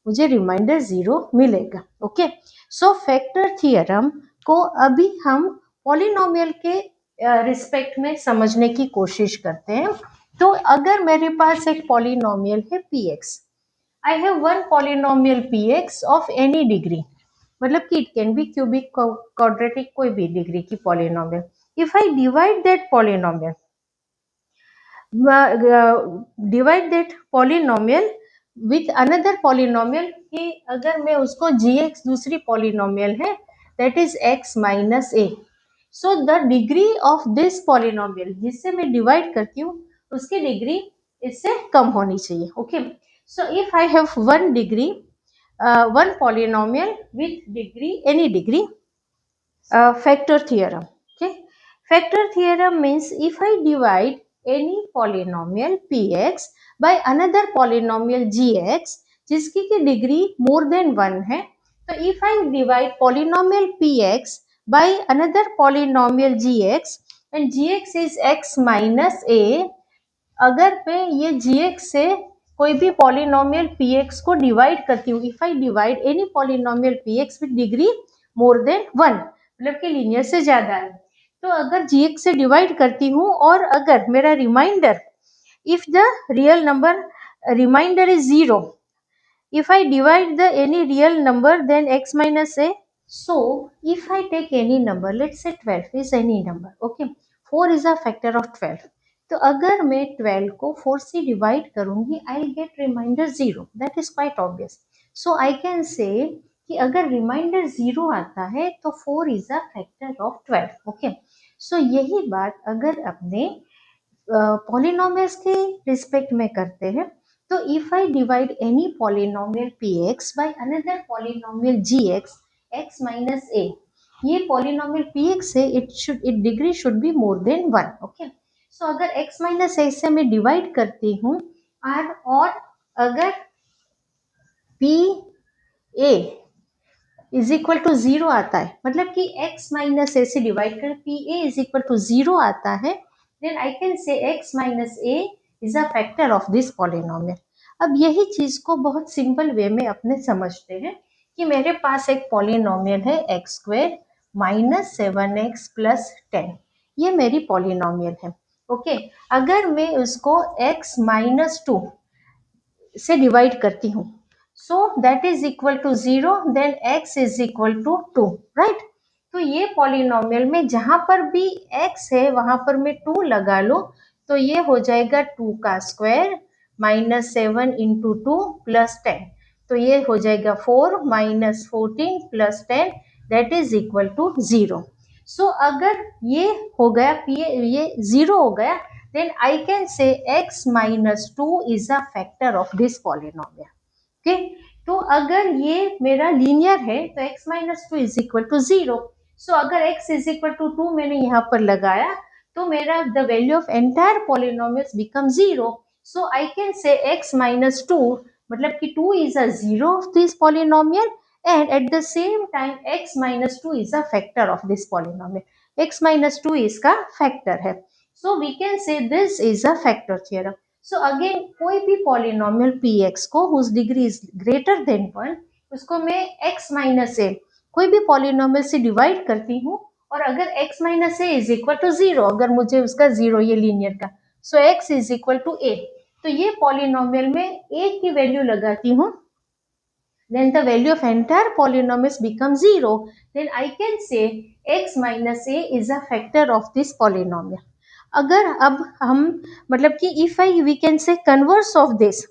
मुझे रिमाइंडर 0 मिलेगा. ओके, सो फैक्टर थियरम को अभी हम पॉलिनोमियल के रिस्पेक्ट में समझने की कोशिश करते हैं. तो अगर मेरे पास एक पॉलिनोमियल है px, I have one polynomial px of any degree, मतलब कि it can be cubic, quadratic, कोई भी डिग्री की polynomial. If I divide that polynomial, divide that polynomial with another polynomial, कि अगर मैं उसको gx दूसरी पॉलिनोमियल है that is x minus A. So the degree of this polynomial जिससे मैं डिवाइड करती हूँ उसकी डिग्री इससे कम होनी चाहिए. Okay, so if I have one degree, one polynomial with degree, any degree, factor theorem. Okay, factor theorem means if I divide any polynomial px by another polynomial gx जिसकी की degree मोर than 1 है, तो if I divide polynomial px by another polynomial gx and gx is x minus a, अगर मैं ये gx से कोई भी पॉलिनोमियल px को डिवाइड करती हूँ, if I divide any polynomial px with degree more than 1, मतलब कि लीनियर से ज्यादा है, तो अगर gx से डिवाइड करती हूँ और अगर मेरा remainder, if the real number remainder is 0, if I divide the any real number then x minus a, so if I take any number, let's say 12 is any number, okay, 4 is a factor of 12, तो अगर मैं 12 को 4 से divide करूंगी I get remainder 0, that is quite obvious. So I can say कि अगर remainder 0 आता है तो 4 is a factor of 12. Okay, so यही बात अगर अपने पॉलिनोमियल्स के रिस्पेक्ट में करते हैं, तो if I divide any polynomial px by another polynomial gx x minus a, ये पॉलिनोमियल px है, it degree should be more than 1. Okay, so अगर x माइनस a से मैं डिवाइड करती हूँ और अगर pa इज इक्वल टू 0 आता है, मतलब कि x माइनस a से डिवाइड कर pa इज इक्वल टू 0 आता है, then I can say x minus a is a factor of this polynomial. अब यही चीज को बहुत सिंपल वे में अपने समझते हैं कि मेरे पास एक पॉलिनोमियल है x square minus 7x plus 10, ये मेरी पॉलिनोमियल है। ओके, अगर मैं उसको x माइनस 2 से डिवाइड करती हूँ, so that is equal to 0, then x is equal to 2, right. तो ये पॉलिनोमियल में जहां पर भी x है वहां पर मैं 2 लगा लूं, तो ये हो जाएगा 2 का स्क्वायर माइनस 7 इंटू 2 प्लस 10, तो ये हो जाएगा 4 minus 14 plus 10, that is equal to 0। So अगर ये हो गया, ये 0 हो गया, then I can say x minus 2 is a factor of this polynomial. Okay, तो अगर ये मेरा लीनियर है तो x minus 2 is equal to 0. So अगर x is equal to 2 मैंने यहाँ पर लगाया तो मेरा the value of entire polynomials becomes 0. So I can say x minus 2 मतलब कि 2 is a 0 of this polynomial, and at the same time x minus 2 is a factor of this polynomial. x minus 2 इसका factor है. So we can say this is a factor theorem. So again कोई भी polynomial px को whose degree is greater than 1, उसको मैं x minus a कोई भी polynomial से divide करती हूँ, और अगर x minus a is equal to 0, अगर मुझे उसका 0 ये linear का, so x is equal to a, तो ये polynomial में a की value लगाती हूँ, then the value of entire polynomials becomes 0, then I can say x minus a is a factor of this polynomial. अगर अब हम मतलब कि if I we can say converse of this,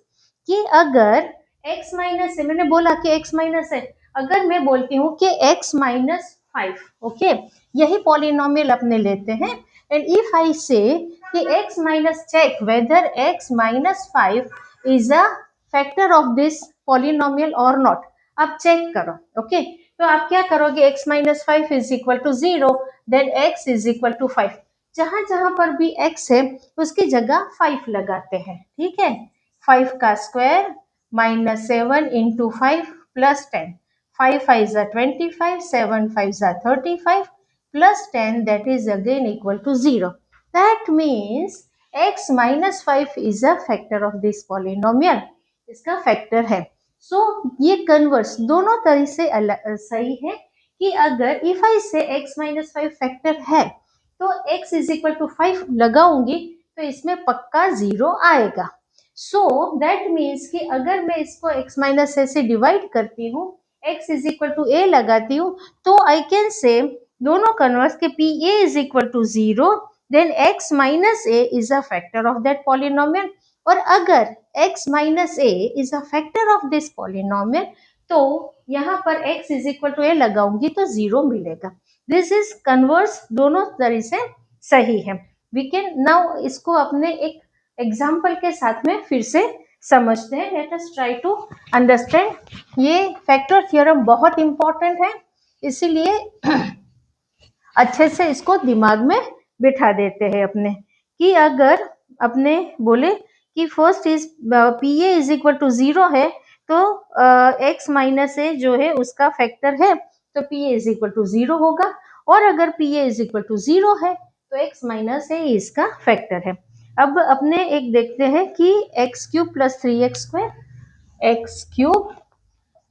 कि अगर x माइनस है, मैंने बोला कि x माइनस है, अगर मैं बोलती हूँ कि x माइनस 5, ओके, यही पॉलिनोमियल अपने लेते हैं, एंड इफ आई से कि x minus, check whether x minus 5 is a factor of this polynomial और नॉट, आप चेक करो। ओके, तो आप क्या करोगे, x minus 5 is equal to 0, then x is equal to 5, जहां जहां पर भी x है उसकी जगह 5 लगाते हैं, ठीक है। 5 का स्क्वायर माइनस 7 इंटू 5 प्लस 10, 5 5 जा 25, 7 5 जा 35 plus 10, that is again equal to 0। That means x minus 5 is a factor of this polynomial, इसका फैक्टर है। सो ये कन्वर्स दोनों तरह से सही है, कि अगर इफ आई से x माइनस 5 फैक्टर है तो x इज इक्वल टू 5 लगाऊंगी तो इसमें पक्का 0 आएगा। सो दैट मीन्स कि अगर मैं इसको x माइनस ए से डिवाइड करती हूँ, x is equal to a लगाती हूँ, तो आई कैन से दोनों कन्वर्स के p a is equal to 0, then x minus a is a factor of that polynomial, और अगर x minus a is a factor of this polynomial, तो यहाँ पर x is equal to a लगाऊंगी तो 0 मिलेगा। दिस इज कन्वर्स, दोनों तरह से सही है। वी कैन नाउ इसको अपने एक एग्जाम्पल के साथ में फिर से समझते हैं। Let us try to understand. ये फैक्टर थ्योरम बहुत इंपॉर्टेंट है, इसीलिए अच्छे से इसको दिमाग में बिठा देते हैं अपने, कि अगर अपने बोले कि first is p a is equal to 0 है, तो x माइनस ए जो है उसका फैक्टर है, तो p a is equal to 0 होगा, और अगर p a is equal to 0 है तो x माइनस ए इसका फैक्टर है। अब अपने एक देखते हैं कि x cube plus 3x square, x cube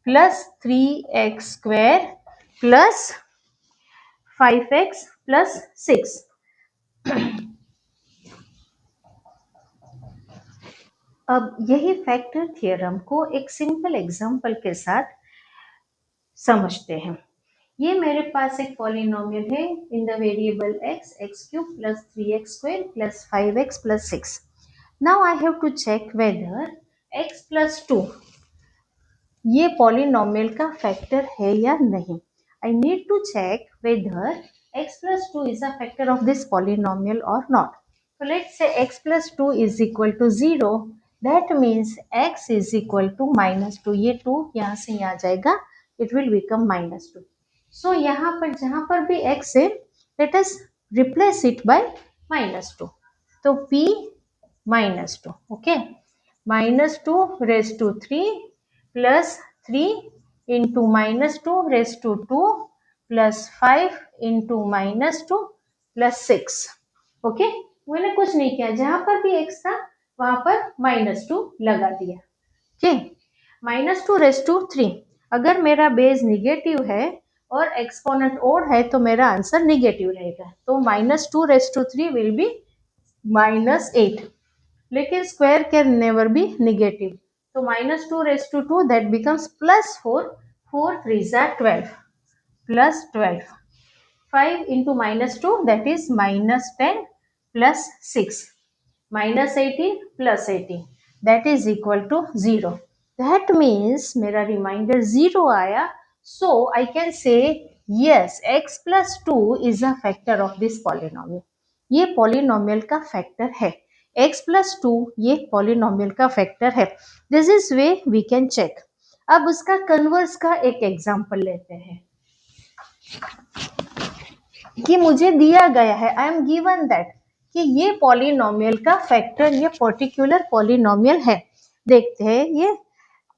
plus 3x square plus 5x plus 6। अब यही फैक्टर थ्योरम को एक सिंपल एग्जांपल के साथ समझते हैं। ये मेरे पास एक पॉलिनोमियल है in the variable x, x cube plus 3x square plus 5x plus 6। Now I have to check whether x plus 2 ये पॉलिनोमियल का फैक्टर है या नहीं। I need to check whether x plus 2 is a factor of this polynomial और not. So let's say x plus 2 is equal to 0. That means x is equal to minus 2. ये 2 यहाँ से यहाँ जाएगा, it will become minus 2. So यहाँ पर जहाँ पर भी x है, let us replace it by minus 2. तो p minus 2, okay? Minus 2 raised to 3 plus 3 into minus 2 raised to 2 plus 5 into minus 2 plus 6, okay? मैंने कुछ नहीं किया, जहां पर भी x था वहां पर -2 लगा दिया। ठीक, -2 रेज़ टू 3, अगर मेरा बेस निगेटिव है और एक्सपोनेंट ओड है तो मेरा आंसर निगेटिव रहेगा। तो -2⁻³ विल बी -8, लेकिन square can never be negative. तो -2⁻² that becomes +4, 4 3 12 +12, 5 into -2 that is -10 plus 6, -18 plus 18 that is equal to 0. That means मेरा रिमाइंडर 0 आया. So I can say yes, x plus 2 is a factor of this polynomial. ये polynomial का factor है. x plus 2 ये polynomial का factor है. This is way we can check. अब उसका कन्वर्स का एक एग्जाम्पल लेते हैं कि मुझे दिया गया है, आई एम गिवन दैट कि ये पॉलिनोमियल का फैक्टर ये पर्टिकुलर पॉलिनोमियल है. देखते हैं ये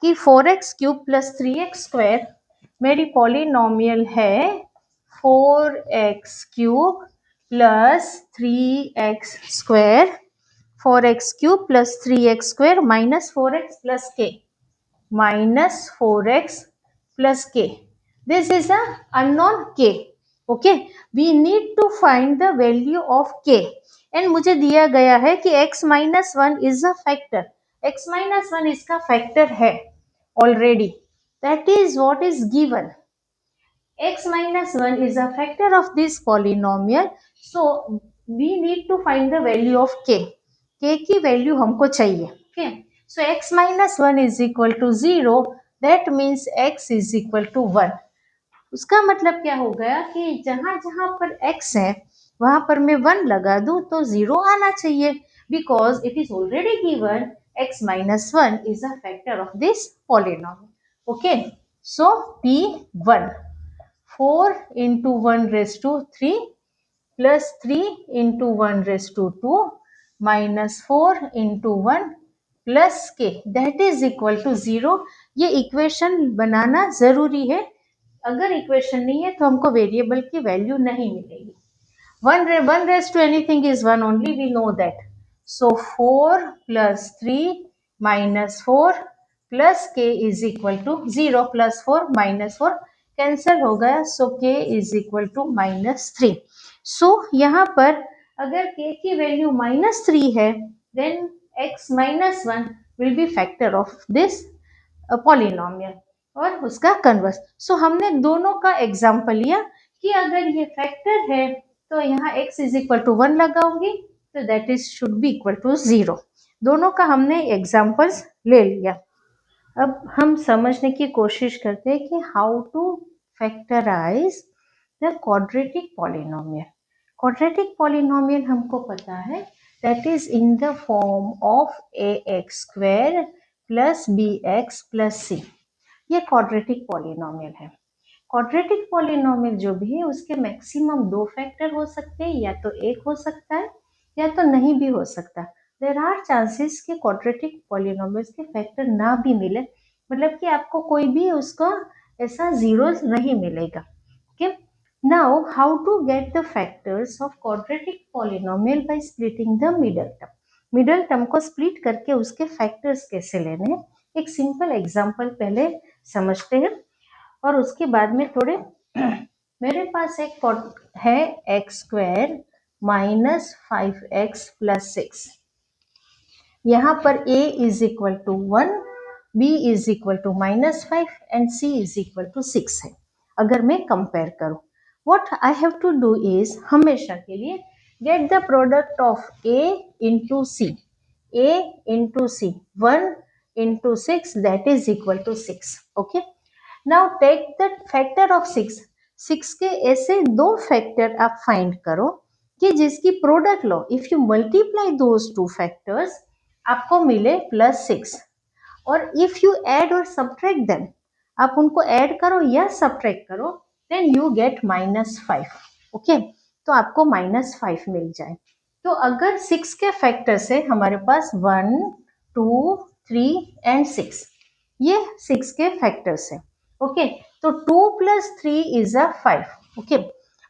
कि 4x³ + 3x² मेरी पॉलिनोमियल है 4x³ + 3x², 4x³ + 3x² -4x + k -4x + k. This is a unknown k. Okay, we need to find the value of k. And मुझे दिया गया है कि x - 1 is a factor. x - 1 इसका factor है already. That is what is given. x - 1 is a factor of this polynomial. So we need to find the value of k. k की value हमको चाहिए. Okay. So x - 1 is equal to 0. That means x is equal to 1. उसका मतलब क्या हो गया कि जहां जहां पर x है वहां पर मैं 1 लगा दूं तो 0 आना चाहिए, because it is already given x - 1 is a factor of this polynomial. Okay, so P1 4 into 1⁻³ plus 3 into 1⁻² minus 4 into 1 plus k that is equal to 0. ये इक्वेशन बनाना जरूरी है. अगर इक्वेशन नहीं है तो हमको वेरिएबल की वैल्यू नहीं मिलेगी. 1 anything is 1 only, we know that. So 4 plus 3 minus 4 plus k is equal to 0. Plus 4 minus 4 cancel हो गया. So k is equal to -3. So यहाँ पर अगर k की वैल्यू -3 है then x - 1 will be factor of this polynomial और उसका converse. सो हमने दोनों का एग्जाम्पल लिया कि अगर ये फैक्टर है तो यहाँ x इज इक्वल टू 1 लगाऊंगी तो that is should be equal to 0. दोनों का हमने एग्जाम्पल्स ले लिया. अब हम समझने की कोशिश करते हैं कि how to factorise the quadratic polynomial. Quadratic polynomial हमको पता है that is in the form of ax² + bx + c. ये क्वाड्रेटिक पॉलिनोमियल है. क्वाड्रेटिक पॉलिनोमियल जो भी है उसके मैक्सिमम 2 फैक्टर हो सकते हैं, या तो एक हो सकता है या तो नहीं भी हो सकता. देयर आर चांसेस कि क्वाड्रेटिक पॉलिनोमियल्स के फैक्टर ना भी मिले, मतलब कि आपको कोई भी उसका ऐसा जीरो नहीं मिलेगा. Okay, now how to get the factors of quadratic polynomial by splitting the middle term. Middle term को स्प्लिट करके उसके फैक्टर्स कैसे लेने हैं, एक सिंपल एग्जांपल पहले समझते हैं और उसके बाद में थोड़े मेरे पास एक है x² - 5x + 6. यहाँ पर a is equal to 1, b is equal to -5 and c is equal to 6 है. अगर मैं कंपेयर करूं, what I have to do is हमेशा के लिए get the product of a into c. a into c 1 into 6 that is equal to 6. Okay, now take the factor of 6. 6 के ऐसे दो फैक्टर आप फाइंड करो कि जिसकी product low. If you multiply those two factors आपको मिले +6, और इफ यू ऐड और सब्ट्रैक्ट देम, आप उनको ऐड करो या सब्ट्रैक्ट करो, देन यू गेट -5. ओके, तो आपको -5 मिल जाए. तो अगर 6 के फैक्टर से हमारे पास 1 2 3 एंड 6, ये 6 के फैक्टर्स है. ओके, तो 2 + 3 इज अ 5. ओके,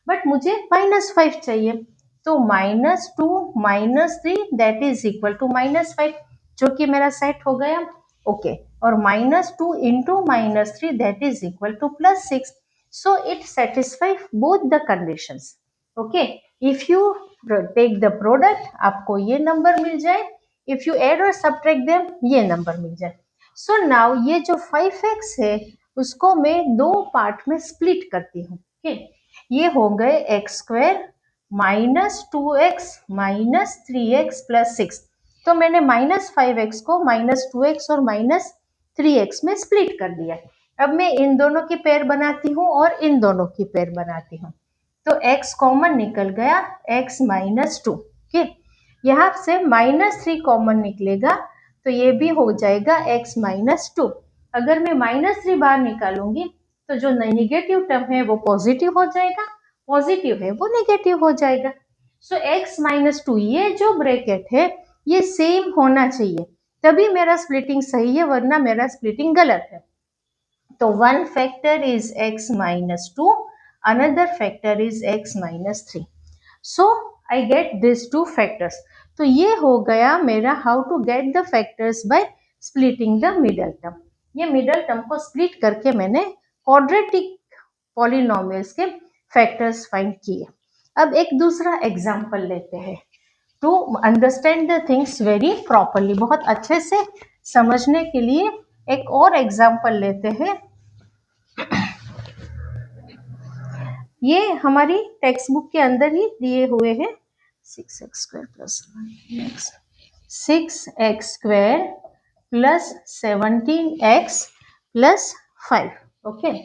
बट मुझे -5 चाहिए, तो -2 - 3 दैट इज इक्वल टू -5, जो कि मेरा सेट हो गया. Okay, or -2 into -3 that is equal to +6. So it satisfies both the conditions. Okay, if you take the product आपको ये नंबर मिल जाए, if you add or subtract them ये number मिल जाए. So now ये जो 5x है उसको मैं दो पार्ट में स्प्लिट करती हूँ. Okay, ये हो गए x² -2x -3x + 6. तो मैंने -5x को -2x और -3x में स्प्लिट कर दिया. अब मैं इन दोनों की पेयर बनाती हूँ और इन दोनों की पेयर बनाती हूँ. तो x कॉमन निकल गया, x -2. ठीक, यहाँ से -3 कॉमन निकलेगा तो ये भी हो जाएगा x -2. अगर मैं -3 बाहर निकालूंगी तो जो नेगेटिव टर्म है वो पॉजिटिव हो जाएगा, पॉजिटिव है वो नेगेटिव हो जाएगा. सो x -2 ये जो ब्रैकेट है ये सेम होना चाहिए, तभी मेरा स्प्लिटिंग सही है, वरना मेरा स्प्लिटिंग गलत है. तो one factor is x -2, another factor is x -3. So I get this two factors. तो ये हो गया मेरा how to get the factors by splitting the middle term. ये मिडल टर्म को स्प्लिट करके मैंने क्वाड्रेटिक पॉलिनोमियल्स के फैक्टर्स फाइंड किए. अब एक दूसरा एग्जाम्पल लेते हैं to understand the things very properly. बहुत अच्छे से समझने के लिए एक और एग्जाम्पल लेते हैं. ये हमारी टेक्स्ट बुक के अंदर ही दिए हुए हैं. 6x² + 6x² + 17x + 5. Okay,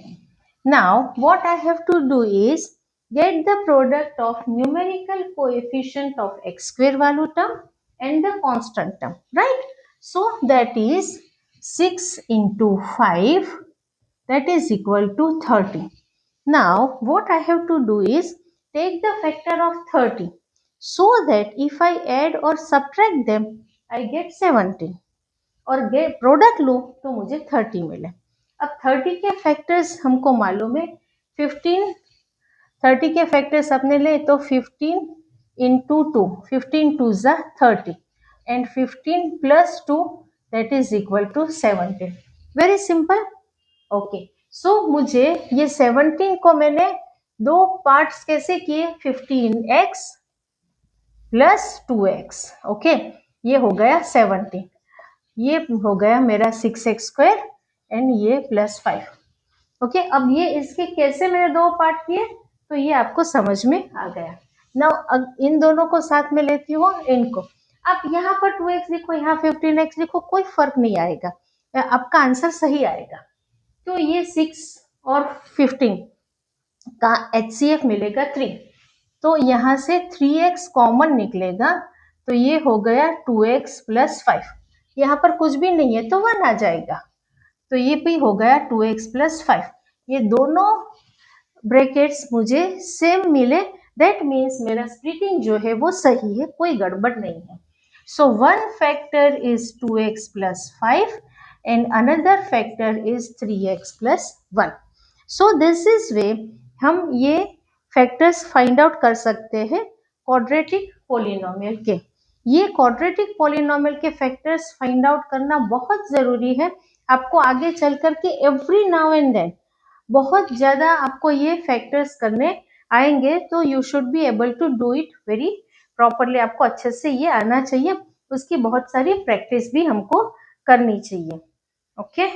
now what I have to do is get the product of numerical coefficient of x² value term and the constant term, right? So that is 6 into 5, that is equal to 30. Now what I have to do is take the factor of 30 so that if I add or subtract them I get 17 और get product लूँ तो मुझे 30 मिले. अब 30 के factors हमको मालूम है. 15 30 के फैक्टर्स अपने ले तो 15 into 2, 15 2s are 30 and 15 plus 2 that is equal to 17. Very simple. Okay, so मुझे ये 17 को मैंने दो पार्ट्स कैसे किए, 15x प्लस 2x. ओके, ये हो गया 17. ये हो गया मेरा 6x² एंड ये +5. ओके, अब ये इसके कैसे मैंने दो पार्ट किए तो ये आपको समझ में आ गया. नाउ इन दोनों को साथ में लेती हूँ इनको. आप यहाँ पर 2x लिखो, यहाँ 15x लिखो, कोई फर्क नहीं आएगा, आपका आंसर सही आएगा. तो ये 6 और 15 का HCF मिलेगा 3. तो यहाँ से 3x कॉमन निकलेगा तो ये हो गया 2x + 5. यहाँ पर कुछ भी नहीं है तो 1 आ जाएगा, तो ये भी हो गया 2x + 5. ये दोनों ब्रैकेट्स मुझे सेम मिले, दैट मीन्स मेरा स्प्लिटिंग जो है वो सही है, कोई गड़बड़ नहीं है. So one factor is 2x + 5 and another factor is 3x + 1. So this is way हम ये फैक्टर्स फाइंड आउट कर सकते हैं क्वाड्रेटिक पॉलिनोमियल के. ये क्वाड्रेटिक पॉलिनोमियल के फैक्टर्स फाइंड आउट करना बहुत ज़रूरी है. आपको आगे चल कर के एवरी नाउ एंड देन बहुत ज़्यादा आपको ये फैक्टर्स करने आएंगे, तो you should be able to do it very properly. आपको अच्छे से ये आना चाहिए, उसकी बहुत सारी प्रैक्टिस भी हमको करनी चाहिए. Okay.